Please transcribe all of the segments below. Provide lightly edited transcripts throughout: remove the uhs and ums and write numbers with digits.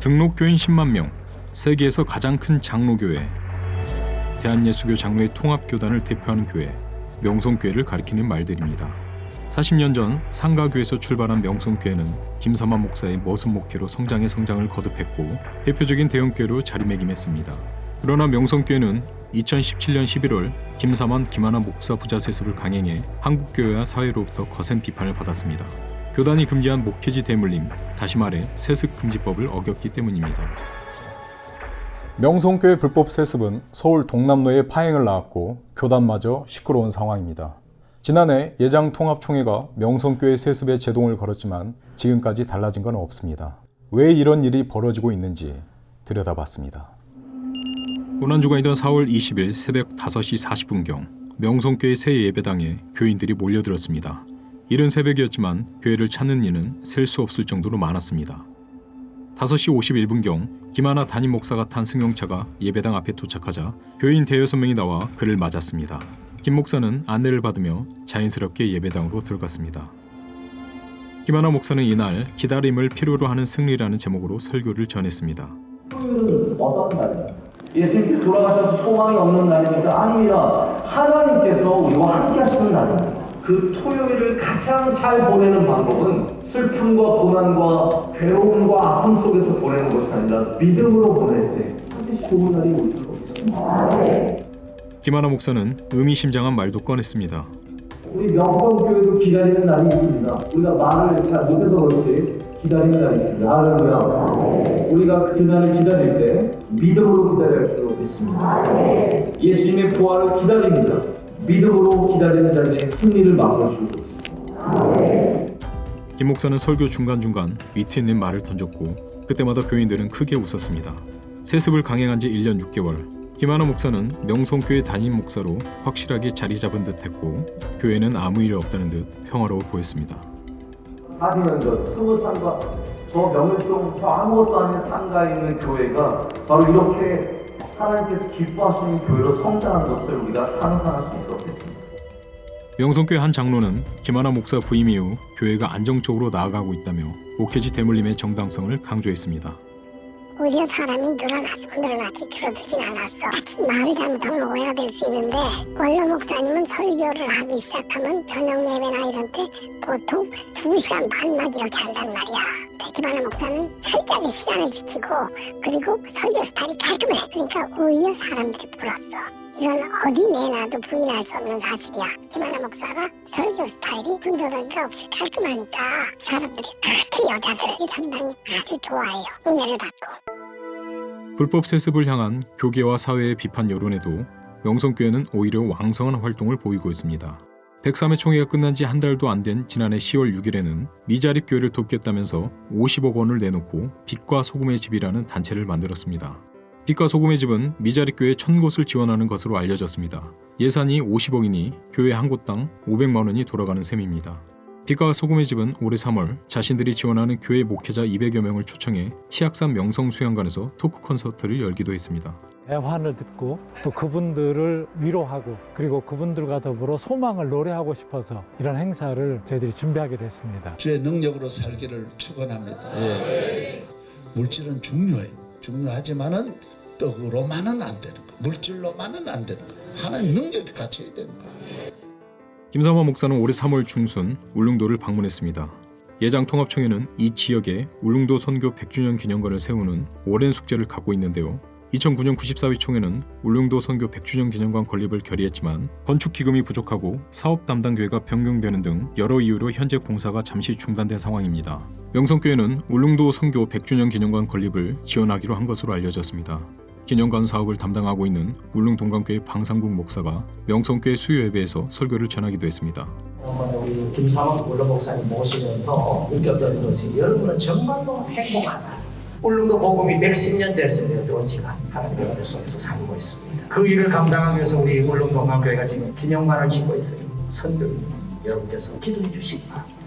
등록 교인 10만 명, 세계에서 가장 큰 장로교회, 대한예수교 장로의 통합교단을 대표하는 교회, 명성교회를 가리키는 말들입니다. 40년 전 상가교에서 출발한 명성교회는 김삼환 목사의 머슴 목회로 성장의 성장을 거듭했고 대표적인 대형교회로 자리매김했습니다. 그러나 명성교회는 2017년 11월 김삼환, 김하나 목사 부자 세습을 강행해 한국교회와 사회로부터 거센 비판을 받았습니다. 교단이 금지한 목회지 대물림, 다시 말해 세습금지법을 어겼기 때문입니다. 명성교회 불법 세습은 서울 동남로에 파행을 낳았고 교단마저 시끄러운 상황입니다. 지난해 예장통합총회가 명성교회 세습에 제동을 걸었지만 지금까지 달라진 건 없습니다. 왜 이런 일이 벌어지고 있는지 들여다봤습니다. 고난주간이던 4월 20일 새벽 5시 40분경 명성교회 새 예배당에 교인들이 몰려들었습니다. 이른 새벽이었지만 교회를 찾는 이는 셀 수 없을 정도로 많았습니다. 5시 51분경 김하나 담임 목사가 탄 승용차가 예배당 앞에 도착하자 교인 대여섯 명이 나와 그를 맞았습니다. 김 목사는 안내를 받으며 자연스럽게 예배당으로 들어갔습니다. 김하나 목사는 이날 기다림을 필요로 하는 승리라는 제목으로 설교를 전했습니다. 토요일은 어떤 날입니까? 예수님께서 돌아가셔서 소망이 없는 날입니까? 아닙니다. 하나님께서 우리와 함께 하시는 날입니다. 그 토요일을 가장 잘 보내는 방법은 슬픔과 고난과 괴로움과 아픔 속에서 보내는 것이 아니라 믿음으로 보낼 때 반드시 좋은 날이 올 줄 믿습니다. 김하나 목사는 의미심장한 말도 꺼냈습니다. 우리 명성교회도 기다리는 날이 있습니다. 우리가 말을 잘 못해서 그렇지 기다리는 날이 있습니다. 할렐루야. 우리가 그 날을 기다릴 때 믿음으로 기다릴 수 있습니다. 예수님의 부활을 기다립니다. 믿음으로 기다리는 자들의 승리를 맛볼 수 있습니다. 김 목사는 설교 중간중간 위트 있는 말을 던졌고 그때마다 교인들은 크게 웃었습니다. 세습을 강행한 지 1년 6개월, 김하나 목사는 명성교회 담임 목사로 확실하게 자리 잡은 듯했고 교회는 아무 일 없다는 듯 평화로워 보였습니다. 40년 전 스무산과 저 명일동 저 아무것도 아닌 상가에 있는 교회가 바로 이렇게 하나님께서 기뻐하시는 교회로 성장한 것을 우리가 상상할 수 있었겠습니다. 명성교회 한 장로는 김하나 목사 부임 이후 교회가 안정적으로 나아가고 있다며 목회지 대물림의 정당성을 강조했습니다. 오히려 사람이 늘어났지 줄어들진 않았어. 말을 잘못하면 오해가 될 수 있는데 원로 목사님은 설교를 하기 시작하면 저녁 예배나 이런 때 보통 2시간 반 막 이렇게 한단 말이야. 김하나 목사는 철저하게 시간을 지키고 그리고 설교 스타일이 깔끔해. 그러니까 오히려 사람들이 불었어. 이건 어디 내놔도 부인할 수 없는 사실이야. 김하나 목사가 설교 스타일이 분더더기가 없이 깔끔하니까 사람들이 특히 여자들이 상당히 아주 좋아해요. 은혜를 받고. 불법 세습을 향한 교계와 사회의 비판 여론에도 명성교회는 오히려 왕성한 활동을 보이고 있습니다. 103회 총회가 끝난 지 한 달도 안 된 지난해 10월 6일에는 미자립교회를 돕겠다면서 50억 원을 내놓고 빛과 소금의 집이라는 단체를 만들었습니다. 빛과 소금의 집은 미자립교회 1000곳을 지원하는 것으로 알려졌습니다. 예산이 50억이니 교회 한 곳당 500만 원이 돌아가는 셈입니다. 빛과 소금의 집은 올해 3월 자신들이 지원하는 교회 목회자 200여 명을 초청해 치악산 명성수양관에서 토크 콘서트를 열기도 했습니다. 애환을 듣고 또 그분들을 위로하고 그리고 그분들과 더불어 소망을 노래하고 싶어서 이런 행사를 저희들이 준비하게 됐습니다. 주의 능력으로 살기를 축원합니다. 예. 물질은 중요하지만은 떡으로만은 안 되는 거, 물질로만은 안 되는 거, 하나님 능력이 갖춰야 되는 거. 김삼환 목사는 올해 3월 중순 울릉도를 방문했습니다. 예장통합총회는 이 지역에 울릉도 선교 100주년 기념관을 세우는 오랜 숙제를 갖고 있는데요. 2009년 94회 총회는 울릉도 선교 100주년 기념관 건립을 결의했지만 건축 기금이 부족하고 사업 담당 교회가 변경되는 등 여러 이유로 현재 공사가 잠시 중단된 상황입니다. 명성교회는 울릉도 선교 100주년 기념관 건립을 지원하기로 한 것으로 알려졌습니다. 기념관 사업을 담당하고 있는 울릉동강교회 방상국 목사가 명성교회 수요 예배에서 설교를 전하기도 했습니다. 우리 김삼환 원로 목사님 모시면서 느꼈던 것이 여러분은 정말로 행복하다. 울릉도 복음이 110년 됐습니다. 들어온 지가 하나님의 은혜 속에서 살고 있습니다. 그 일을 감당하기 위해서 우리 울릉동강교회가 지금 기념관을 짓고 있어요. 선교님 여러분께서 기도해 주시기 바랍니다.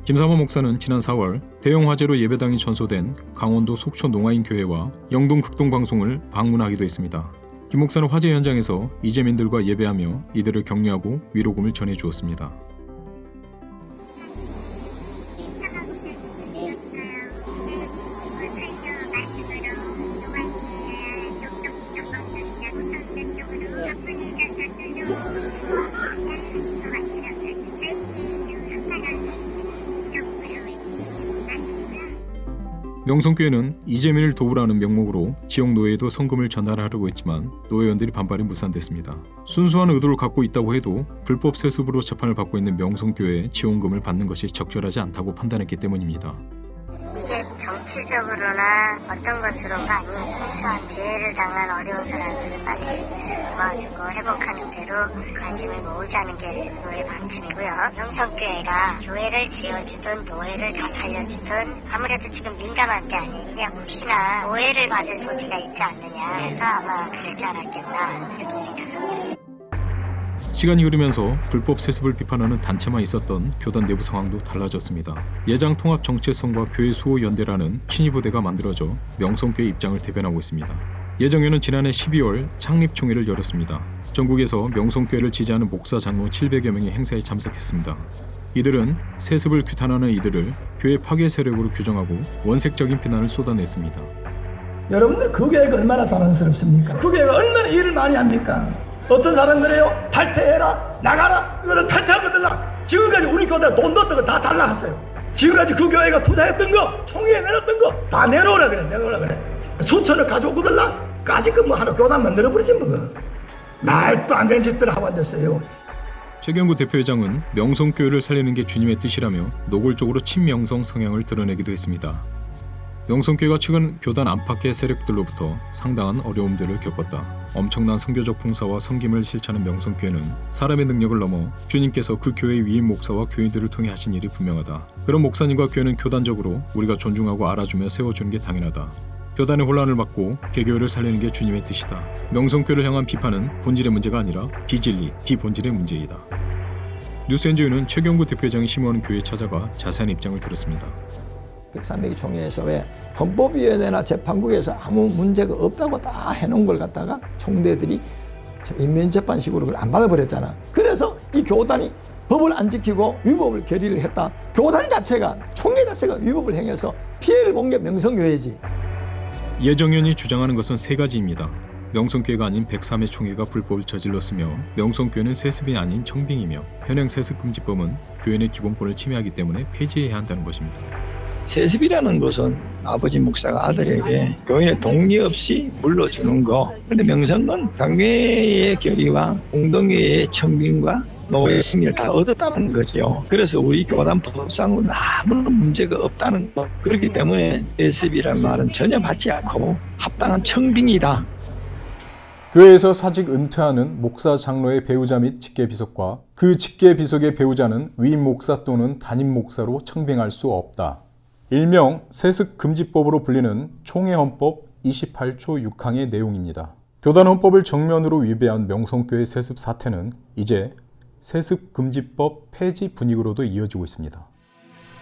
김삼환 목사는 지난 4월 대형 화재로 예배당이 전소된 강원도 속초 농아인교회와 영동 극동방송을 방문하기도 했습니다. 김 목사는 화재 현장에서 이재민들과 예배하며 이들을 격려하고 위로금을 전해주었습니다. 명성교회는 이재민을 도우라는 명목으로 지역 노예에도 성금을 전달하려고 했지만 노회원들이 반발이 무산됐습니다. 순수한 의도를 갖고 있다고 해도 불법 세습으로 재판을 받고 있는 명성교회에 지원금을 받는 것이 적절하지 않다고 판단했기 때문입니다. 이게 정치적으로나 어떤 것으로가 아닌 순수한 재해를 당한 어려운 사람들을 빨리 도와주고 회복하는 대로 관심을 모으자는 게 노예 방침이고요. 명성교회가 교회를 지어주든 노예를 다 살려주든 아무래도 지금 민감한 게 아니에요. 그냥 혹시나 오해를 받을 소지가 있지 않느냐 해서 아마 그러지 않았겠나 그렇게 생각합니다. 시간이 흐르면서 불법 세습을 비판하는 단체만 있었던 교단 내부 상황도 달라졌습니다. 예장 통합 정체성과 교회 수호 연대라는 친위 부대가 만들어져 명성교회 입장을 대변하고 있습니다. 예정회는 지난해 12월 창립 총회를 열었습니다. 전국에서 명성교회를 지지하는 목사 장로 700여 명이 행사에 참석했습니다. 이들은 세습을 규탄하는 이들을 교회 파괴 세력으로 규정하고 원색적인 비난을 쏟아냈습니다. 여러분들 그 교회가 얼마나 자랑스럽습니까? 그 교회가 얼마나 일을 많이 합니까? 어떤 사람 그래요? 탈퇴해라, 나가라, 이거를 탈퇴하면 된다. 지금까지 우리 교회가 돈 넣었던 거 다 달라갔어요. 지금까지 그 교회가 투자했던 거, 총회에 내놨던 거 다 내놓으라 그래. 수천을 가져오거들라. 까짓거 뭐 하나 교단 만들어버리지 뭐. 말도 안 되는 짓들을 하고 앉았어요. 최경구 대표회장은 명성교회를 살리는 게 주님의 뜻이라며 노골적으로 친명성 성향을 드러내기도 했습니다. 명성교회가 최근 교단 안팎의 세력들로부터 상당한 어려움들을 겪었다. 엄청난 선교적 봉사와 섬김을 실천하는 명성교회는 사람의 능력을 넘어 주님께서 그 교회의 위임 목사와 교인들을 통해 하신 일이 분명하다. 그런 목사님과 교회는 교단적으로 우리가 존중하고 알아주며 세워주는 게 당연하다. 교단의 혼란을 막고 개교회를 살리는 게 주님의 뜻이다. 명성교회를 향한 비판은 본질의 문제가 아니라 비진리, 비본질의 문제이다. 뉴스엔조유는 최경구 대표회장이 심호하는 교회에 찾아가 자세한 입장을 들었습니다. 103명의 총회에서 왜 헌법위원회나 재판국에서 아무 문제가 없다고 다 해놓은 걸 갖다가 총대들이 인면재판식으로 그걸 안 받아버렸잖아. 그래서 이 교단이 법을 안 지키고 위법을 결의를 했다. 교단 자체가, 총회 자체가 위법을 행해서 피해를 본 게 명성교회지. 예정연이 주장하는 것은 세 가지입니다. 명성교회가 아닌 103회 총회가 불법을 저질렀으며 명성교회는 세습이 아닌 청빙이며 현행 세습금지법은 교회 내 기본권을 침해하기 때문에 폐지해야 한다는 것입니다. 세습이라는 것은 아버지 목사가 아들에게 교인의 동의 없이 물러주는 거. 그런데 명성은 당회의 결의와 공동회의 청빙과 노예 승리를 다 얻었다는 거죠. 그래서 우리 교단 법상으로 아무런 문제가 없다는 거. 그렇기 때문에 세습이라는 말은 전혀 받지 않고 합당한 청빙이다. 교회에서 사직 은퇴하는 목사 장로의 배우자 및 직계비속과 그 직계비속의 배우자는 위임 목사 또는 담임 목사로 청빙할 수 없다. 일명 세습금지법으로 불리는 총회헌법 28조 6항의 내용입니다. 교단헌법을 정면으로 위배한 명성교회 세습 사태는 이제 세습금지법 폐지 분위기로도 이어지고 있습니다.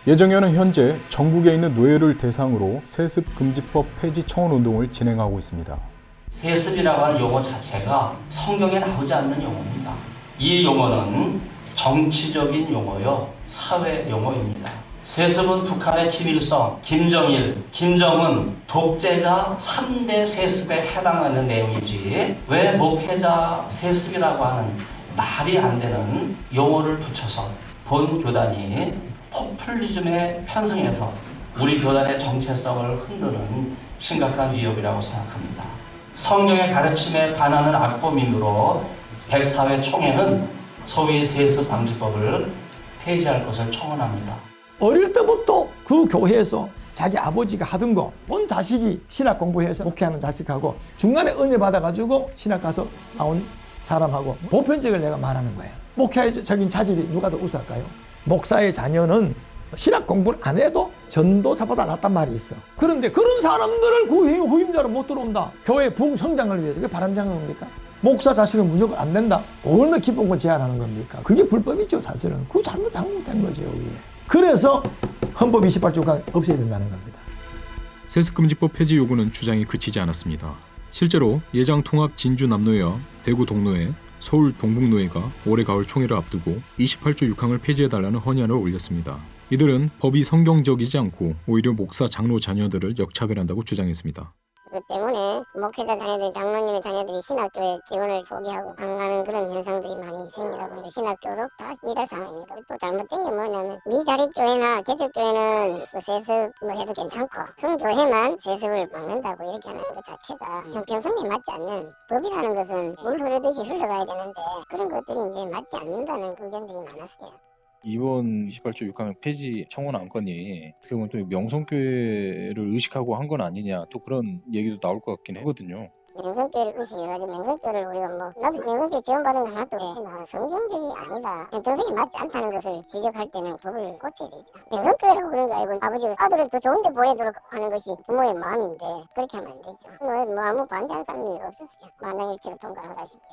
예정연은 현재 전국에 있는 노예를 대상으로 세습금지법 폐지 청원운동을 진행하고 있습니다. 세습이라고 하는 용어 자체가 성경에 나오지 않는 용어입니다. 이 용어는 정치적인 용어요, 사회 용어입니다. 세습은 북한의 김일성, 김정일, 김정은 독재자 3대 세습에 해당하는 내용이지 왜 목회자 세습이라고 하는 말이 안 되는 용어를 붙여서 본 교단이 포퓰리즘에 편승해서 우리 교단의 정체성을 흔드는 심각한 위협이라고 생각합니다. 성경의 가르침에 반하는 악법임으로 104회 총회는 소위 세습방지법을 폐지할 것을 청원합니다. 어릴 때부터 그 교회에서 자기 아버지가 하던 거 본 자식이 신학 공부해서 목회하는 자식하고 중간에 은혜 받아가지고 신학 가서 나온 사람하고 보편적을 내가 말하는 거예요. 목회적인 자질이 누가 더 우수할까요? 목사의 자녀는 신학 공부를 안 해도 전도사보다 낫단 말이 있어. 그런데 그런 사람들을 그 후임자로 못 들어온다. 교회 부흥 성장을 위해서 그게 바람잡는 겁니까? 목사 자식은 무조건 안 된다. 얼마나 기쁜 걸 제안하는 겁니까? 그게 불법이죠, 사실은. 그거 잘못된 거죠, 그게. 그래서 헌법 28조가 없애야 된다는 겁니다. 세습금지법 폐지 요구는 주장이 그치지 않았습니다. 실제로 예장 통합 진주 남노회와 대구 동노회, 서울 동북노회가 올해 가을 총회를 앞두고 28조 6항을 폐지해달라는 헌의안을 올렸습니다. 이들은 법이 성경적이지 않고 오히려 목사 장로 자녀들을 역차별한다고 주장했습니다. 그 때문에 목회자 자녀들, 장로님의 자녀들이 신학교에 지원을 포기하고 안 가는 그런 현상들이 많이 생기다 보니까 신학교도 다 미달 상황입니다. 또 잘못된 게 뭐냐면 미자립교회나 개척교회는 그 세습 뭐 해도 괜찮고 큰 교회만 세습을 막는다고 이렇게 하는 것 자체가 형평성에 맞지 않는, 법이라는 것은 물 흐르듯이 흘러가야 되는데 그런 것들이 이제 맞지 않는다는 의견들이 많았어요. 이번 28조 6항 폐지 청원 안건이 어떻게 보면 또 명성교회를 의식하고 한 건 아니냐 또 그런 얘기도 나올 것 같긴 하거든요. 명성교회를 의식해가지고 명성교회를 우리가 뭐 나도 명성교회 지원받은 거 하나도 없지만 성경적이 아니다, 형평성에 맞지 않다는 것을 지적할 때는 법을 고쳐야 되죠. 명성교회라고 그런 거 아니고 아버지가 아들을 더 좋은 데 보내도록 하는 것이 부모의 마음인데 그렇게 하면 안 되죠. 뭐 아무 반대하는 사람이 없었어요. 만장일치로 통과하다시피.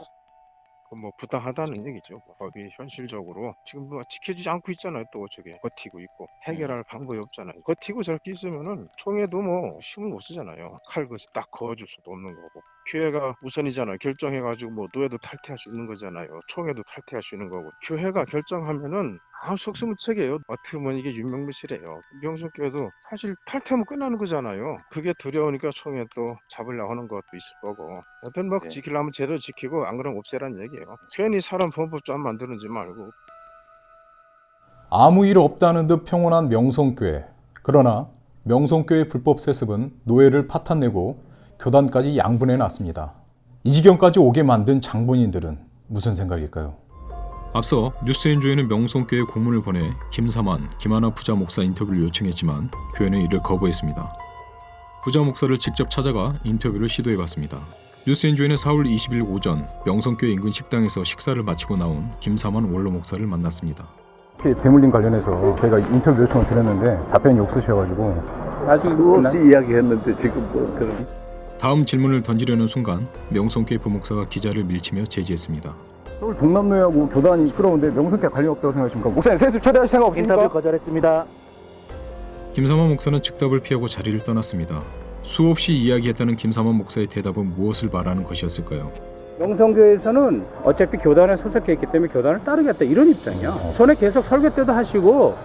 뭐 부당하다는 얘기죠. 법이 현실적으로 지금 뭐 지켜지지 않고 있잖아요. 또 저게 버티고 있고 해결할 방법이 없잖아요. 버티고 저렇게 있으면은 총에도 뭐 힘을 못 쓰잖아요. 칼 그것이 딱 그어줄 수도 없는 거고. 교회가 우선이잖아요. 결정해가지고 뭐 노예도 탈퇴할 수 있는 거잖아요. 총회도 탈퇴할 수 있는 거고. 교회가 결정하면은 속수무책이에요. 어떻게 보면 이게 유명무실해요. 명성교회도 사실 탈퇴하면 끝나는 거잖아요. 그게 두려우니까 총회 또 잡으려고 하는 것도 있을 거고. 여튼 뭐 지키려면 제대로 지키고 안 그러면 없애라는 얘기예요. 괜히 사람 범법도 안 만드는지 말고. 아무 일 없다는 듯 평온한 명성교회. 그러나 명성교회 불법 세습은 노예를 파탄내고 교단까지 양분해 놨습니다. 이 지경까지 오게 만든 장본인들은 무슨 생각일까요? 앞서 뉴스엔조에는 명성교회 공문을 보내 김사만, 김하나 부자 목사 인터뷰를 요청했지만 교회는 이를 거부했습니다. 부자 목사를 직접 찾아가 인터뷰를 시도해봤습니다. 뉴스엔조에는 4월 20일 오전 명성교회 인근 식당에서 식사를 마치고 나온 김사만 원로 목사를 만났습니다. 대물림 관련해서 저희가 인터뷰 요청을 드렸는데 답변이 없으셔가지고 아직 수없이 이야기했는데 지금 뭐 그런. 다음 질문을 던지려는 순간 명성교회 부목사가 기자를 밀치며 제지했습니다. 서울 동남로하고 교단이 시끄러운데 명성교회 관련 없다고 생각하십니까? 목사님 세습 처리할 생각 없습니까? 인터뷰 거절했습니다. 김사만 목사는 즉답을 피하고 자리를 떠났습니다. 수없이 이야기했다는 김사만 목사의 대답은 무엇을 말하는 것이었을까요? 명성교회에서는 어차피 교단에 소속해 있기 때문에 교단을 따르겠다 이런 입장이야. 전에 계속 설교 때도 하시고.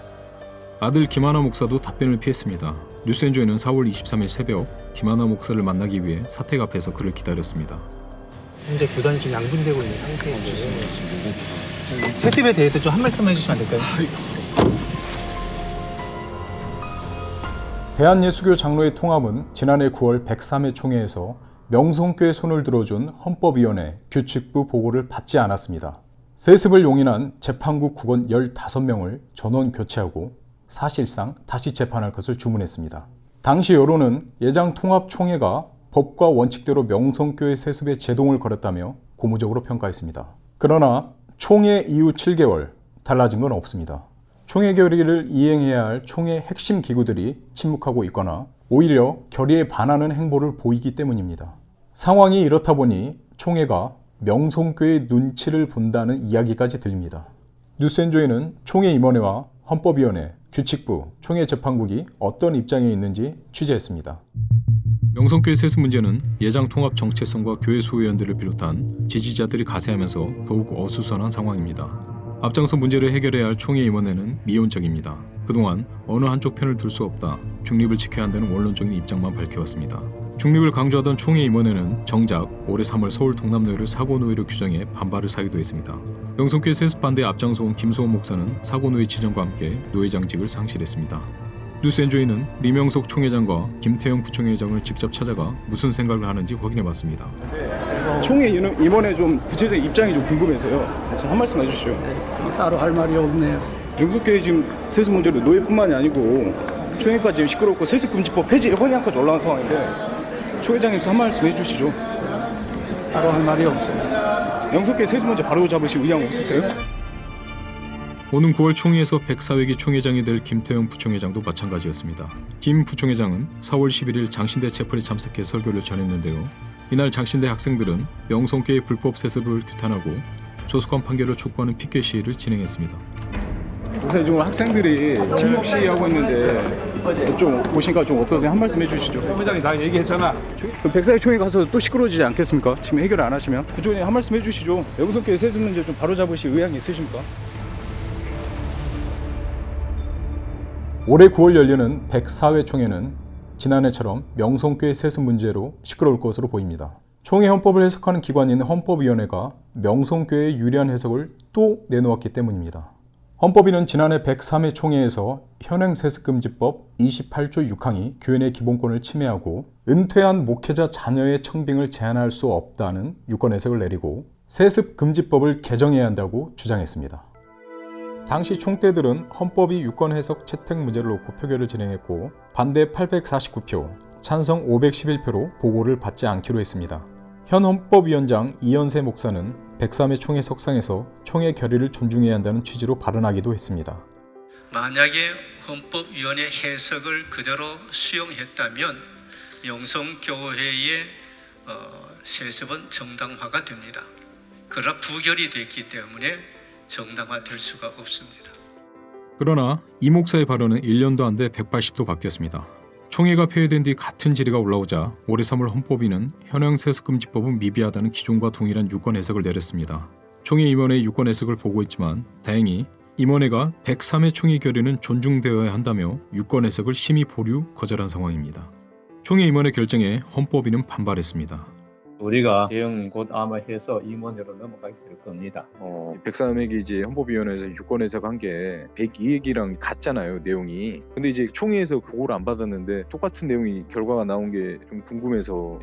아들 김하나 목사도 답변을 피했습니다. 뉴스엔조에는 4월 23일 새벽 김하나 목사를 만나기 위해 사택 앞에서 그를 기다렸습니다. 현재 교단이 좀 양분되고 있는 상태인데 세습에 대해서 좀 한 말씀 해주시면 안 될까요? 대한예수교 장로회 통합은 지난해 9월 103회 총회에서 명성교회 손을 들어준 헌법위원회 규칙부 보고를 받지 않았습니다. 세습을 용인한 재판국 국원 15명을 전원 교체하고 사실상 다시 재판할 것을 주문했습니다. 당시 여론은 예장통합총회가 법과 원칙대로 명성교회 세습에 제동을 걸었다며 고무적으로 평가했습니다. 그러나 총회 이후 7개월 달라진 건 없습니다. 총회 결의를 이행해야 할 총회 핵심 기구들이 침묵하고 있거나 오히려 결의에 반하는 행보를 보이기 때문입니다. 상황이 이렇다 보니 총회가 명성교회의 눈치를 본다는 이야기까지 들립니다. 뉴스엔조에는 총회 임원회와 헌법위원회, 규칙부, 총회 재판국이 어떤 입장에 있는지 취재했습니다. 명성교회 세습 문제는 예장 통합 정체성과 교회 수호위원들을 비롯한 지지자들이 가세하면서 더욱 어수선한 상황입니다. 앞장서 문제를 해결해야 할 총회 임원회는 미온적입니다. 그동안 어느 한쪽 편을 들 수 없다, 중립을 지켜야 한다는 원론적인 입장만 밝혀왔습니다. 중립을 강조하던 총회 임원회는 정작 올해 3월 서울 동남로를 사고노예로 규정해 반발을 사기도 했습니다. 명성교회 세습 반대에 앞장서온 김소원 목사는 사고노예 지정과 함께 노회장직을 상실했습니다. 뉴스엔조이는 리명석 총회장과 김태형 부총회장을 직접 찾아가 무슨 생각을 하는지 확인해봤습니다. 총회 임원회 좀 구체적인 입장이 좀 궁금해서요. 한 말씀 해주시죠. 따로 할 말이 없네요. 명성교회 지금 세습 문제로 노예뿐만이 아니고 총회까지 시끄럽고 세습금지법 폐지 헌의안까지 올라온 상황인데 총회장님께서 한 말씀 해주시죠. 따로 할 말이 없어요. 명성교회 세습 문제 바로 잡으실 의향 없으세요? 오는 9월 총회에서 104회기 총회장이 될 김태형 부총회장도 마찬가지였습니다. 김 부총회장은 4월 11일 장신대 채플에 참석해 설교를 전했는데요. 이날 장신대 학생들은 명성교회 불법 세습을 규탄하고 조속한 판결을 촉구하는 피켓 시위를 진행했습니다. 목사님 지금 학생들이 침묵 시위하고 있는데 좀 오시니까 좀 어떠세요? 한 말씀 해주시죠. 회장이 나 얘기했잖아. 백사회 총회 가서 또 시끄러워지지 않겠습니까? 지금 해결 안 하시면 부총장님 한 말씀 해주시죠. 명성교회 세습 문제 좀 바로 잡으실 의향이 있으십니까? 올해 9월 열리는 104회 총회는 지난해처럼 명성교회 세습 문제로 시끄러울 것으로 보입니다. 총회 헌법을 해석하는 기관인 헌법위원회가 명성교회에 유리한 해석을 또 내놓았기 때문입니다. 헌법위는 지난해 103회 총회에서 현행세습금지법 28조 6항이 교인의 기본권을 침해하고 은퇴한 목회자 자녀의 청빙을 제한할 수 없다는 유권 해석을 내리고 세습금지법을 개정해야 한다고 주장했습니다. 당시 총대들은 헌법이 유권 해석 채택 문제를 놓고 표결을 진행했고 반대 849표, 찬성 511표로 보고를 받지 않기로 했습니다. 현 헌법위원장 이현세 목사는 103회 총회 석상에서 총회 결의를 존중해야 한다는 취지로 발언하기도 했습니다. 만약에 헌법위원회 해석을 그대로 수용했다면 명성교회의 세습은 정당화가 됩니다. 그러나 부결이 됐기 때문에 정당화될 수가 없습니다. 그러나 이 목사의 발언은 1년도 안 돼 180도 바뀌었습니다. 총회가 폐회된 뒤 같은 질의가 올라오자 올해 3월 헌법위는 현행 세습금지법은 미비하다는 기존과 동일한 유권 해석을 내렸습니다. 총회 임원회의 유권 해석을 보고 있지만 다행히 임원회가 103회 총회 결의는 존중되어야 한다며 유권 해석을 심의 보류 거절한 상황입니다. 총회 임원회 결정에 헌법위는 반발했습니다. 우리가 대응 곧 아마 해서 임원회로 넘어가게 될 겁니다. 103회기 이제 헌법위원회에서 유권 해석한 게 102회기랑 같잖아요, 내용이. 근데 이제 총회에서 그걸 안 받았는데 똑같은 내용이 결과가 나온 게 좀 궁금해서.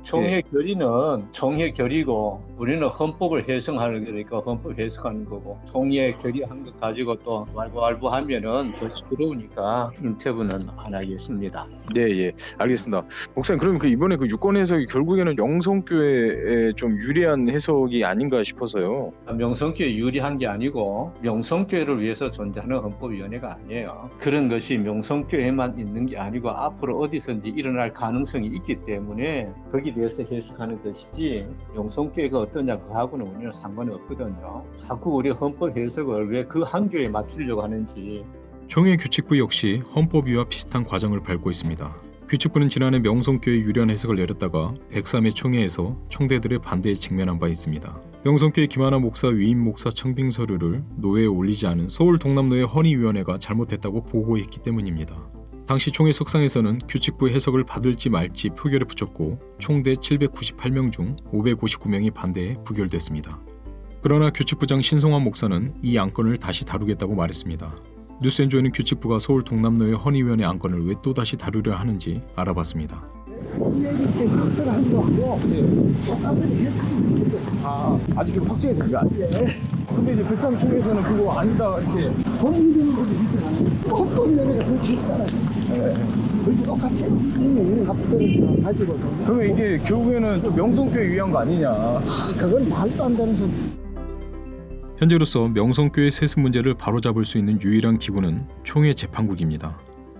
총회 결의는 총회 결의고 우리는 헌법을 해석하는 거니까 헌법 해석하는 거고 총회 결의한 거 가지고 또 왈부하면은 더 시끄러우니까 인터뷰는 안 하겠습니다. 네, 알겠습니다. 목사님, 그럼 이번에 유권 해석이 결국에는 명성교회에 좀 유리한 해석이 아닌가 싶어서요. 명성교회 유리한 게 아니고 명성교회를 위해서 존재하는 헌법위원회가 아니에요. 그런 것이 명성교회만 있는 게 아니고 앞으로 어디선지 일어날 가능성이 있기 때문에 거기에 대해서 해석하는 것이지 명성교회가 어떠냐 그하고는 우리는 상관이 없거든요. 자꾸 우리 헌법 해석을 왜 그 한 교회에 맞추려고 하는지. 총회 규칙부 역시 헌법위와 비슷한 과정을 밟고 있습니다. 규칙부는 지난해 명성교회 유리한 해석을 내렸다가 103회 총회에서 총대들의 반대에 직면한 바 있습니다. 명성교회 김하나 목사 위임 목사 청빙 서류를 노회에 올리지 않은 서울 동남노회 헌의위원회가 잘못했다고 보고했기 때문입니다. 당시 총회 석상에서는 규칙부 해석을 받을지 말지 표결에 붙였고 총대 798명 중 559명이 반대해 부결됐습니다. 그러나 규칙부장 신성환 목사는 이 안건을 다시 다루겠다고 말했습니다. 뉴스엔조이는 규칙부가 서울 동남노회 헌의위원회 안건을 왜 또다시 다루려 하는지 알아봤습니다. 아직 확정이 된 게 아니에요? 근데 이제 103 총회에서는 그거 아니다 이렇게 헌법위원회가 그렇게 했잖아요. 그게 똑같아요. 이미 합법을 가지고. 그러면 이게 결국에는 좀 명성교회 위한 거 아니냐? 그건 말도 안 되는 소리. 현재로서 명성교회 세습 문제를 바로잡을 수 있는 유일한 기구는 총회 재판국입니다.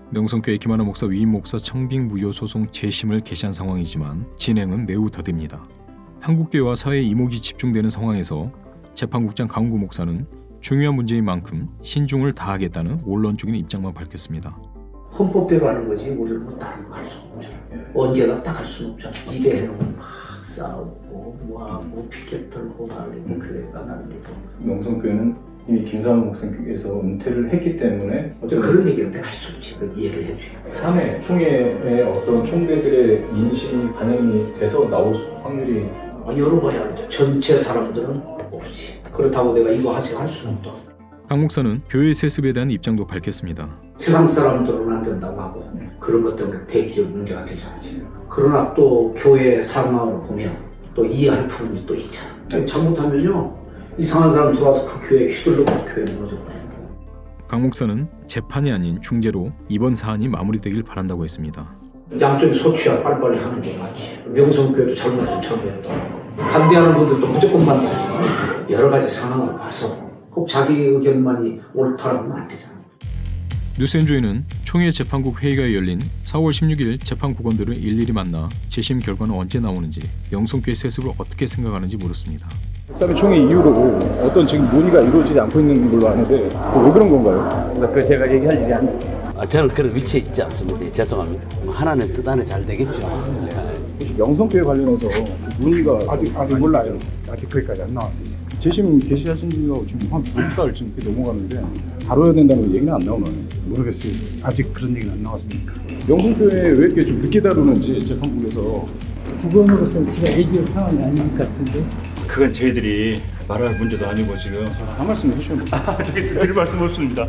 명성교회 김하나 목사 위임 목사 청빙 무효 소송 재심을 개시한 상황이지만 진행은 매우 더딥니다. 한국교회와 사회의 이목이 집중되는 상황에서 재판국장 강은구 목사는 중요한 문제인 만큼 신중을 다하겠다는 원론적인 입장만 밝혔습니다. 헌법대로 하는 거지 우리는 뭐 다른 거 할 수 없잖아. 언제나 딱 할 수는 없잖아. 이래 해놓으면 막 싸우고 뭐하고 피켓 들고 날리고 교회가 날리고. 명성교회는 이미 김상훈 목사님께서 은퇴를 했기 때문에 그런 얘기는 내가 할 수 없지. 그 이해를 해줘야 돼. 3회 총회에 어떤 총대들의 인식이 반영이 돼서 나올 확률이 열어봐야 알죠. 전체 사람들은 없지. 그렇다고 내가 이거 하세요 할 수는 없다. 강 목사는 교회 세습에 대한 입장도 밝혔습니다. 세상 사람들은 안 된다고 하고 그런 것 때문에 대기업 문제가 되잖아 지금. 그러나 또 교회 상황을 보면 또 이해할 부분이 또 있잖아. 잘못하면요 이상한 사람 들어와서 그 교회에 휘둘러고 교회 무너져버려요. 강 목사는 재판이 아닌 중재로 이번 사안이 마무리되길 바란다고 했습니다. 양쪽이 소취야 빨리빨리 하는 게 맞지. 명성교회도 잘못하면 잘못했다. 반대하는 분들도 무조건 반대하지만 여러 가지 상황을 봐서 꼭 자기 의견만이 옳다라고 하면 안 되잖아. 뉴스엔조이는 총회 재판국 회의가 열린 4월 16일 재판국원들을 일일이 만나 재심 결과는 언제 나오는지 명성교회 세습을 어떻게 생각하는지 물었습니다. 103회 총회 이후로 어떤 지금 논의가 이루어지지 않고 있는 걸로 아는데 왜 그런 건가요? 그 제가 얘기할 일이 아니에요. 저는 그런 위치에 있지 않습니다. 죄송합니다. 하나님 뜻 안에 잘 되겠죠. 혹시 명성교회 관련해서 논의가 아직 몰라요. 아직 거기까지 안 나왔어요. 재심 개시하신 지가 지금 한 몇 달 지금 넘어가는데 다뤄야 된다는 얘기는 안 나오나요? 모르겠어요. 아직 그런 얘기는 안 나왔으니까. 명성교회 왜 이렇게 좀 늦게 다루는지 재판부에서. 국원으로서는 제가 얘기할 상황이 아닌 것 같은데. 그건 저희들이 말할 문제도 아니고 지금. 한 말씀 해주시면 드릴 말씀 없습니다.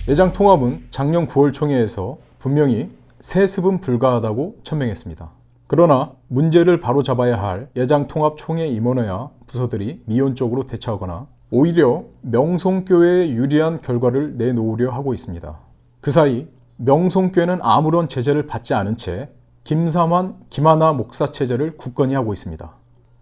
예장 통합은 작년 9월 총회에서 분명히 세습은 불가하다고 천명했습니다. 그러나 문제를 바로잡아야 할 예장 통합 총회 임원회와 부서들이 미온적으로 대처하거나 오히려 명성교회에 유리한 결과를 내놓으려 하고 있습니다. 그 사이 명성교회는 아무런 제재를 받지 않은 채 김삼환, 김하나 목사 체제를 굳건히 하고 있습니다.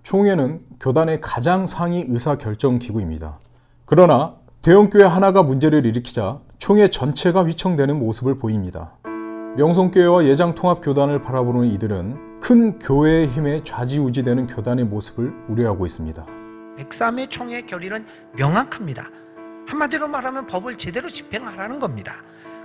총회는 교단의 가장 상위 의사결정기구입니다. 그러나 대형교회 하나가 문제를 일으키자 총회 전체가 휘청대는 모습을 보입니다. 명성교회와 예장통합교단을 바라보는 이들은 큰 교회의 힘에 좌지우지되는 교단의 모습을 우려하고 있습니다. 103회 총회 결의는 명확합니다. 한마디로 말하면 법을 제대로 집행하라는 겁니다.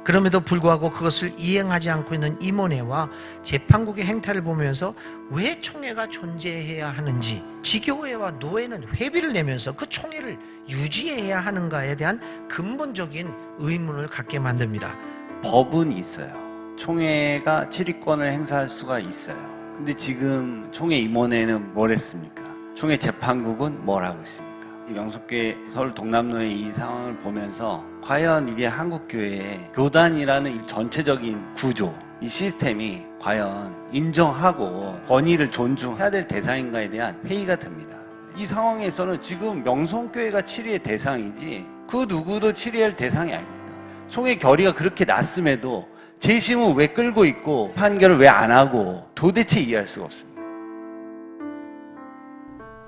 그럼에도 불구하고 그것을 이행하지 않고 있는 임원회와 재판국의 행태를 보면서 왜 총회가 존재해야 하는지, 지교회와 노회는 회비를 내면서 그 총회를 유지해야 하는가에 대한 근본적인 의문을 갖게 만듭니다. 법은 있어요. 총회가 질의권을 행사할 수가 있어요. 근데 지금 총회 임원회는 뭘 했습니까? 총회 재판국은 뭘 하고 있습니까? 이 명성교회 서울 동남로의 이 상황을 보면서 과연 이게 한국교회의 교단이라는 이 전체적인 구조, 이 시스템이 과연 인정하고 권위를 존중해야 될 대상인가에 대한 회의가 듭니다. 이 상황에서는 지금 명성교회가 질의의 대상이지 그 누구도 질의할 대상이 아닙니다. 총회 결의가 그렇게 났음에도 재심은 왜 끌고 있고 판결을 왜 안 하고 도대체 이해할 수가 없습니다.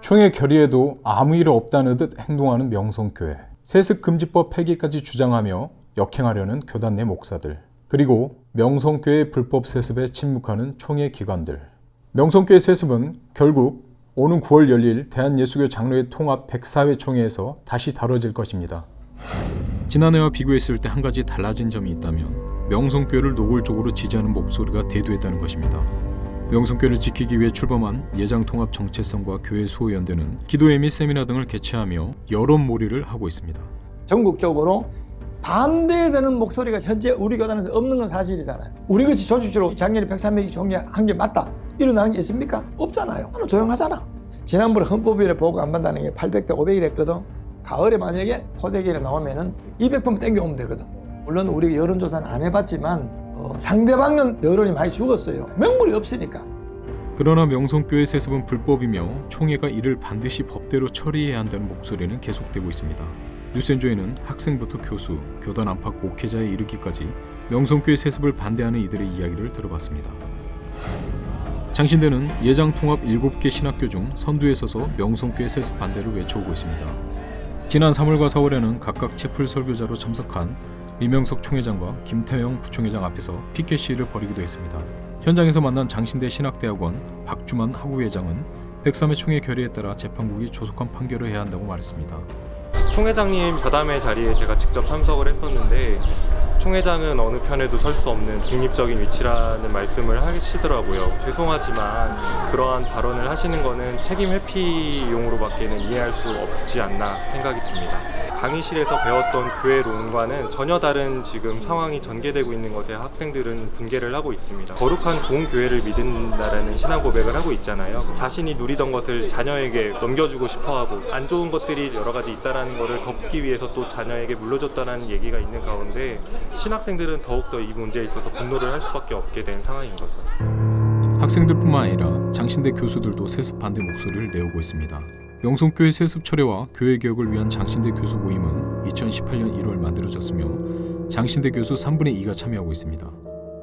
총회 결의에도 아무 일 없다는 듯 행동하는 명성교회, 세습금지법 폐기까지 주장하며 역행하려는 교단 내 목사들, 그리고 명성교회 불법 세습에 침묵하는 총회 기관들. 명성교회 세습은 결국 오는 9월 열릴 대한예수교 장로회 통합 104회 총회에서 다시 다뤄질 것입니다. 지난해와 비교했을 때 한 가지 달라진 점이 있다면 명성교회를 노골적으로 지지하는 목소리가 대두했다는 것입니다. 명성교회를 지키기 위해 출범한 예장통합 정체성과 교회 수호연대는 기도회 및 세미나 등을 개최하며 여론몰이를 하고 있습니다. 전국적으로 반대되는 목소리가 현재 우리 교단에서 없는 건 사실이잖아요. 우리 같이 조직적으로 작년에 103명이 총회한 게 맞다, 일어나는 게 있습니까? 없잖아요. 조용하잖아. 지난번에 헌법위원회 보고 안 받는다는 게 800대 500이 했거든. 가을에 만약에 포대기에 나오면은 200번 땡겨오면 되거든. 물론 우리가 여론조사는 안 해봤지만 상대방은 여론이 많이 죽었어요. 명분이 없으니까. 그러나 명성교회 세습은 불법이며 총회가 이를 반드시 법대로 처리해야 한다는 목소리는 계속되고 있습니다. 뉴스엔조에는 학생부터 교수, 교단 안팎 목회자에 이르기까지 명성교회 세습을 반대하는 이들의 이야기를 들어봤습니다. 장신대는 예장통합 7개 신학교 중 선두에 서서 명성교회 세습 반대를 외쳐오고 있습니다. 지난 3월과 4월에는 각각 채플 설교자로 참석한 이명석 총회장과 김태영 부총회장 앞에서 피켓 시위를 벌이기도 했습니다. 현장에서 만난 장신대 신학대학원 박주만 학우회장은 103회 총회 결의에 따라 재판국이 조속한 판결을 해야 한다고 말했습니다. 총회장님 저담회 자리에 제가 직접 참석을 했었는데 총회장은 어느 편에도 설 수 없는 중립적인 위치라는 말씀을 하시더라고요. 죄송하지만 그러한 발언을 하시는 거는 책임 회피용으로밖에는 이해할 수 없지 않나 생각이 듭니다. 강의실에서 배웠던 교회론과는 전혀 다른 지금 상황이 전개되고 있는 것에 학생들은 분개를 하고 있습니다. 거룩한 공교회를 믿는다라는 신앙 고백을 하고 있잖아요. 자신이 누리던 것을 자녀에게 넘겨주고 싶어하고 안 좋은 것들이 여러 가지 있다는 것을 덮기 위해서 또 자녀에게 물려줬다는 얘기가 있는 가운데 신학생들은 더욱더 이 문제에 있어서 분노를 할 수밖에 없게 된 상황인 거죠. 학생들뿐만 아니라 장신대 교수들도 세습 반대 목소리를 내오고 있습니다. 명성교회 세습 철회와 교회 개혁을 위한 장신대 교수 모임은 2018년 1월 만들어졌으며 장신대 교수 3분의 2가 참여하고 있습니다.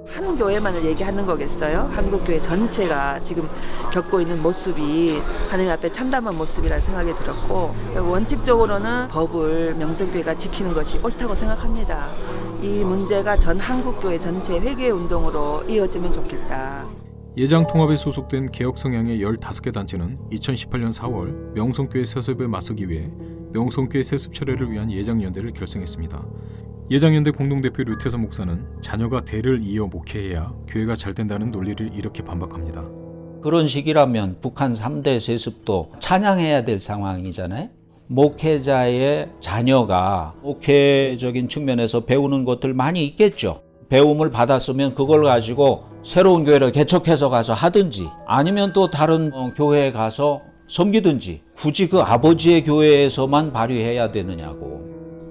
한 교회만을 얘기하는 거겠어요? 한국교회 전체가 지금 겪고 있는 모습이 하나님 앞에 참담한 모습이라는 생각이 들었고, 원칙적으로는 법을 명성교회가 지키는 것이 옳다고 생각합니다. 이 문제가 전 한국교회 전체 회개 운동으로 이어지면 좋겠다. 예장통합에 소속된 개혁 성향의 15개 단체는 2018년 4월 명성교회 세습에 맞서기 위해 명성교회 세습 철회를 위한 예장연대를 결성했습니다. 예장연대 공동대표 류태서 목사는 자녀가 대를 이어 목회해야 교회가 잘 된다는 논리를 이렇게 반박합니다. 그런 식이라면 북한 3대 세습도 찬양해야 될 상황이잖아요. 목회자의 자녀가 목회적인 측면에서 배우는 것들 많이 있겠죠. 배움을 받았으면 그걸 가지고 새로운 교회를 개척해서 가서 하든지 아니면 또 다른 교회에 가서 섬기든지 굳이 그 아버지의 교회에서만 발휘해야 되느냐고.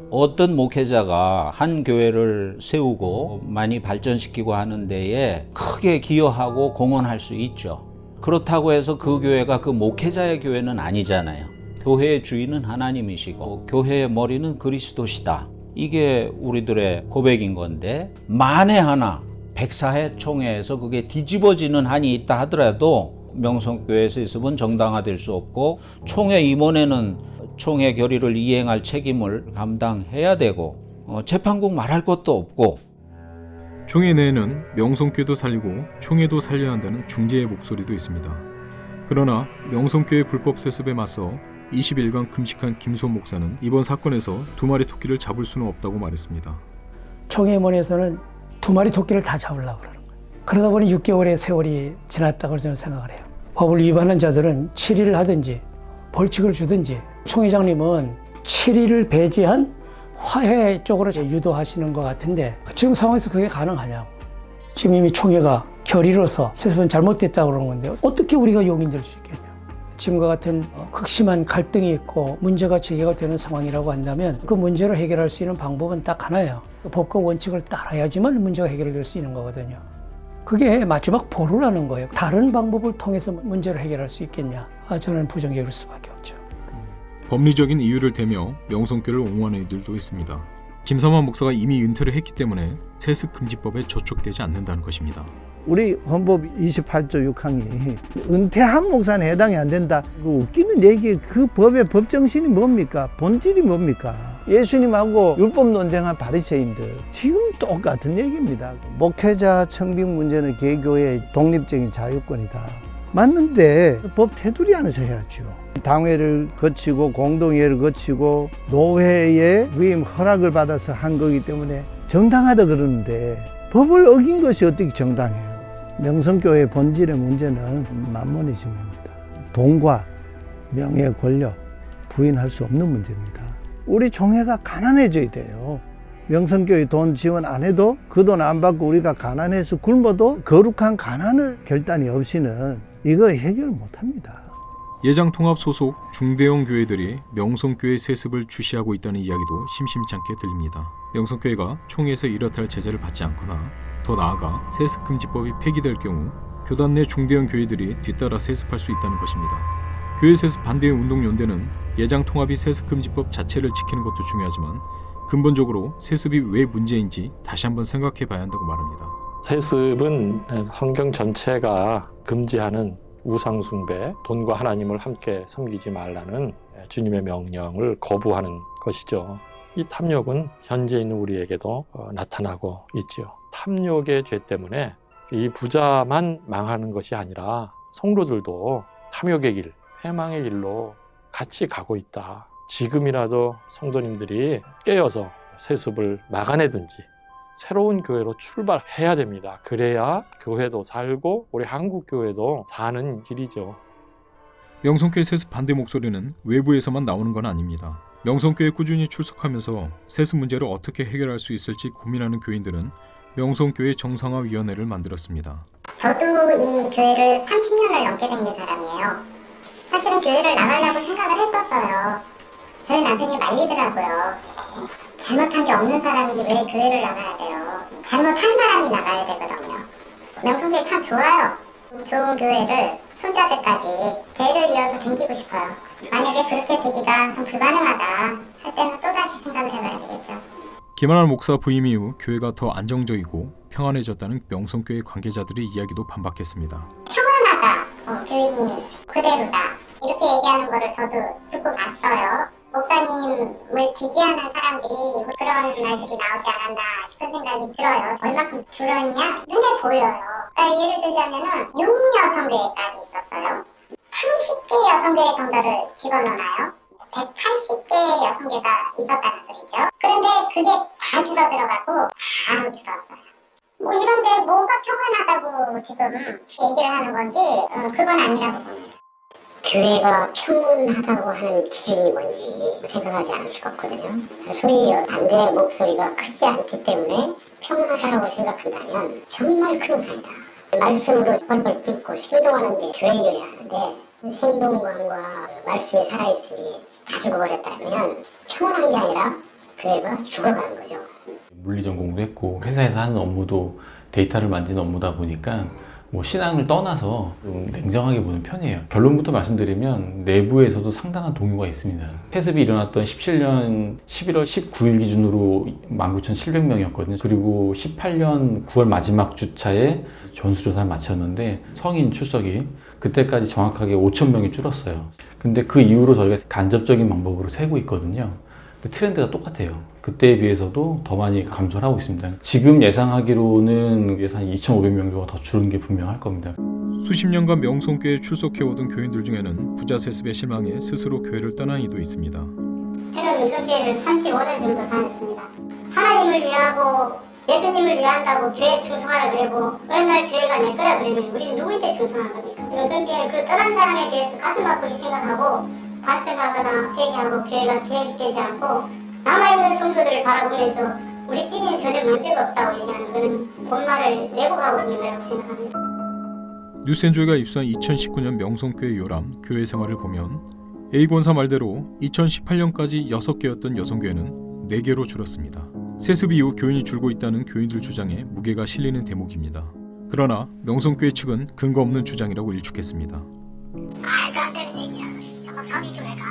어떤 목회자가 한 교회를 세우고 많이 발전시키고 하는 데에 크게 기여하고 공헌할 수 있죠. 그렇다고 해서 그 교회가 그 목회자의 교회는 아니잖아요. 교회의 주인은 하나님이시고 교회의 머리는 그리스도시다. 이게 우리들의 고백인 건데 만에 하나 백사회 총회에서 그게 뒤집어지는 한이 있다 하더라도 명성교회에서 있으면 정당화될 수 없고 총회 임원회는 총회 결의를 이행할 책임을 감당해야 되고 재판국 말할 것도 없고. 총회 내에는 명성교회도 살리고 총회도 살려야 한다는 중재의 목소리도 있습니다. 그러나 명성교회 불법 세습에 맞서 20일간 금식한 김수원 목사는 이번 사건에서 두 마리 토끼를 잡을 수는 없다고 말했습니다. 총회원에서는 두 마리 토끼를 다 잡으려고 그러는 거예요. 그러다 보니 6개월의 세월이 지났다고 저는 생각을 해요. 법을 위반한 자들은 7일을 하든지 벌칙을 주든지. 총회장님은 7일을 배제한 화해 쪽으로 유도하시는 것 같은데 지금 상황에서 그게 가능하냐고. 지금 이미 총회가 결의로서 세습은 잘못됐다고 그러는 건데 어떻게 우리가 용인될 수 있겠냐. 지금과 같은 극심한 갈등이 있고 문제가 제기가 되는 상황이라고 한다면 그 문제를 해결할 수 있는 방법은 딱 하나예요. 법과 원칙을 따라야지만 문제가 해결될 수 있는 거거든요. 그게 마지막 보루라는 거예요. 다른 방법을 통해서 문제를 해결할 수 있겠냐. 저는 부정적일 수밖에 없죠. 법리적인 이유를 대며 명성교회를 옹호하는 이들도 있습니다. 김삼환 목사가 이미 은퇴를 했기 때문에 세습금지법에 저촉되지 않는다는 것입니다. 우리 헌법 28조 6항이 은퇴한 목사는 해당이 안 된다. 그 웃기는 얘기, 그 법의 법정신이 뭡니까? 본질이 뭡니까? 예수님하고 율법 논쟁한 바리새인들 지금 똑같은 얘기입니다. 목회자 청빙 문제는 개교의 독립적인 자유권이다. 맞는데 법 테두리 안에서 해야죠. 당회를 거치고 공동회를 거치고 노회의 위임 허락을 받아서 한 거기 때문에 정당하다 그러는데 법을 어긴 것이 어떻게 정당해요? 명성교회 본질의 문제는 만모니즘입니다. 돈과 명예, 권력 부인할 수 없는 문제입니다. 우리 총회가 가난해져야 돼요. 명성교회 돈 지원 안 해도 그 돈 안 받고 우리가 가난해서 굶어도 거룩한 가난을 결단이 없이는 이거 해결 못합니다. 예장통합 소속 중대형 교회들이 명성교회 세습을 주시하고 있다는 이야기도 심심치 않게 들립니다. 명성교회가 총회에서 이렇다 할 제재를 받지 않거나 더 나아가 세습금지법이 폐기될 경우 교단 내 중대형 교회들이 뒤따라 세습할 수 있다는 것입니다. 교회 세습 반대 운동연대는 예장통합이 세습금지법 자체를 지키는 것도 중요하지만 근본적으로 세습이 왜 문제인지 다시 한번 생각해 봐야 한다고 말합니다. 세습은 성경 전체가 금지하는 우상숭배, 돈과 하나님을 함께 섬기지 말라는 주님의 명령을 거부하는 것이죠. 이 탐욕은 현재 있는 우리에게도 나타나고 있지요. 탐욕의 죄 때문에 이 부자만 망하는 것이 아니라 성도들도 탐욕의 길, 회망의 길로 같이 가고 있다. 지금이라도 성도님들이 깨어서 세습을 막아내든지 새로운 교회로 출발해야 됩니다. 그래야 교회도 살고 우리 한국 교회도 사는 길이죠. 명성교회 세습 반대 목소리는 외부에서만 나오는 건 아닙니다. 명성교회에 꾸준히 출석하면서 세습 문제를 어떻게 해결할 수 있을지 고민하는 교인들은 명성교회 정상화위원회를 만들었습니다. 저도 이 교회를 30년을 넘게 다닌 사람이에요. 사실은 교회를 나가려고 생각을 했었어요. 저희 남편이 말리더라고요. 잘못한 게 없는 사람이 왜 교회를 나가야 돼요? 잘못한 사람이 나가야 되거든요. 명성교회 참 좋아요. 좋은 교회를 손자들까지 대를 이어서 다니고 싶어요. 만약에 그렇게 되기가 좀 불가능하다 할 때는 또다시 생각을 해봐야 되겠죠. 김한환 목사 부임 이후 교회가 더 안정적이고 평안해졌다는 명성교회 관계자들의 이야기도 반박했습니다. 평안하다, 교인이 그대로다 이렇게 얘기하는 거를 저도 듣고 갔어요. 목사님을 지지하는 사람들이 그런 말들이 나오지 않았나 싶은 생각이 들어요. 얼마큼 줄었냐? 눈에 보여요. 그러니까 예를 들자면은 6여성교회까지 있었어요. 30개 여성교회 정도를 집어넣나요? 180개의 여성교회가 있었다는 소리죠. 그런데 그게 다 줄어들어가고 바로 줄었어요. 뭐 이런데 뭐가 평안하다고 지금 얘기를 하는 건지 그건 아니라고 봅니다. 교회가 평온하다고 하는 기준이 뭔지 생각하지 않을 수가 없거든요. 소위 반대 목소리가 크지 않기 때문에 평온하다고 생각한다면 정말 큰 우상이다. 말씀으로 벌벌 끓고 생동하는 게 교회여야 하는데 생동감과 말씀이 살아있으니 다 죽어버렸다면 평온한 게 아니라 교회가 죽어가는 거죠. 물리 전공도 했고 회사에서 하는 업무도 데이터를 만지는 업무다 보니까 뭐 신앙을 떠나서 좀 냉정하게 보는 편이에요. 결론부터 말씀드리면 내부에서도 상당한 동요가 있습니다. 세습이 일어났던 17년 11월 19일 기준으로 19,700명이었거든요. 그리고 18년 9월 마지막 주차에 전수조사를 마쳤는데 성인 출석이 그때까지 정확하게 5,000명이 줄었어요. 근데 그 이후로 저희가 간접적인 방법으로 세고 있거든요. 트렌드가 똑같아요. 그때에 비해서도 더 많이 감소를 하고 있습니다. 지금 예상하기로는 한 2,500명 정도가 더 줄은 게 분명할 겁니다. 수십 년간 명성교회에 출석해오던 교인들 중에는 부자 세습에 실망해 스스로 교회를 떠난 이도 있습니다. 저는 명성교회를 35년 정도 다녔습니다. 하나님을 위하고 예수님을 위한다고 교회 충성하라 그러고 어느 날 교회가 내 거라 그러면 우리는 누구한테 충성한 겁니까? 명성교회는 그 떠난 사람에 대해서 가슴 아프게 생각하고 반성하거나 회개하고 교회가 계획되지 않고 남아있는 성도들을 바라보면서 우리끼리는 전혀 문제가 없다고 얘기하는 것은 본말을 왜곡하고 있는 거라고 생각합니다. 뉴스앤조이가 입수한 2019년 명성교회 요람 교회 생활을 보면 A 권사 말대로 2018년까지 6개였던 여성교회는 4개로 줄었습니다. 세습 이후 교인이 줄고 있다는 교인들 주장에 무게가 실리는 대목입니다. 그러나 명성교회 측은 근거 없는 주장이라고 일축했습니다. 말도 안 되는 얘기야. 성교회가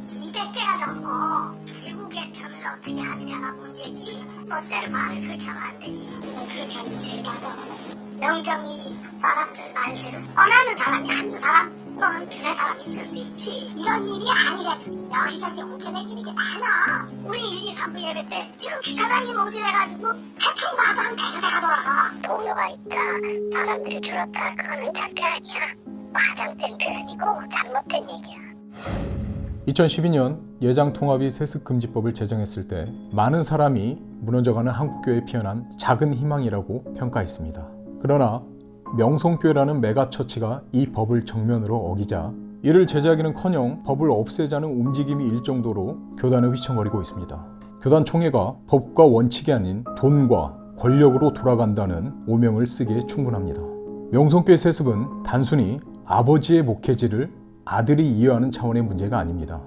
200개가 넘고 지구 개편을 어떻게 하느냐가 문제지 멋대로 말을 그렇게 하면 안 되지. 그렇게 하면 죄다도 명정이 사람들 말대로 원하는 사람이 한두 사람 또는 두세 사람 있을 수 있지. 이런 일이 아니래도 여기저기 옮겨 다니는 게 많아. 우리 1, 2, 3부 예배 때 지금 주차장이 모집해가지고 대충 봐도 한 대가 돌아가. 동요가 있다, 사람들이 줄었다, 그거는 절대 아니야. 과장된 표현이고 잘못된 얘기야. 2012년 예장통합이 세습금지법을 제정했을 때 많은 사람이 무너져가는 한국교회에 피어난 작은 희망이라고 평가했습니다. 그러나 명성교회라는 메가처치가 이 법을 정면으로 어기자 이를 제재하기는커녕 법을 없애자는 움직임이 일 정도로 교단을 휘청거리고 있습니다. 교단 총회가 법과 원칙이 아닌 돈과 권력으로 돌아간다는 오명을 쓰기에 충분합니다. 명성교회 세습은 단순히 아버지의 목회지를 아들이 이어하는 차원의 문제가 아닙니다.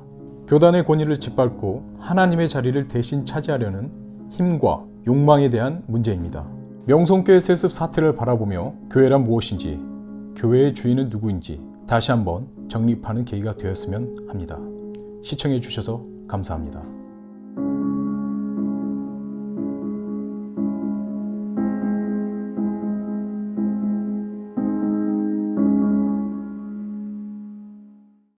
교단의 권위를 짓밟고 하나님의 자리를 대신 차지하려는 힘과 욕망에 대한 문제입니다. 명성교회 세습 사태를 바라보며 교회란 무엇인지, 교회의 주인은 누구인지 다시 한번 정립하는 계기가 되었으면 합니다. 시청해 주셔서 감사합니다.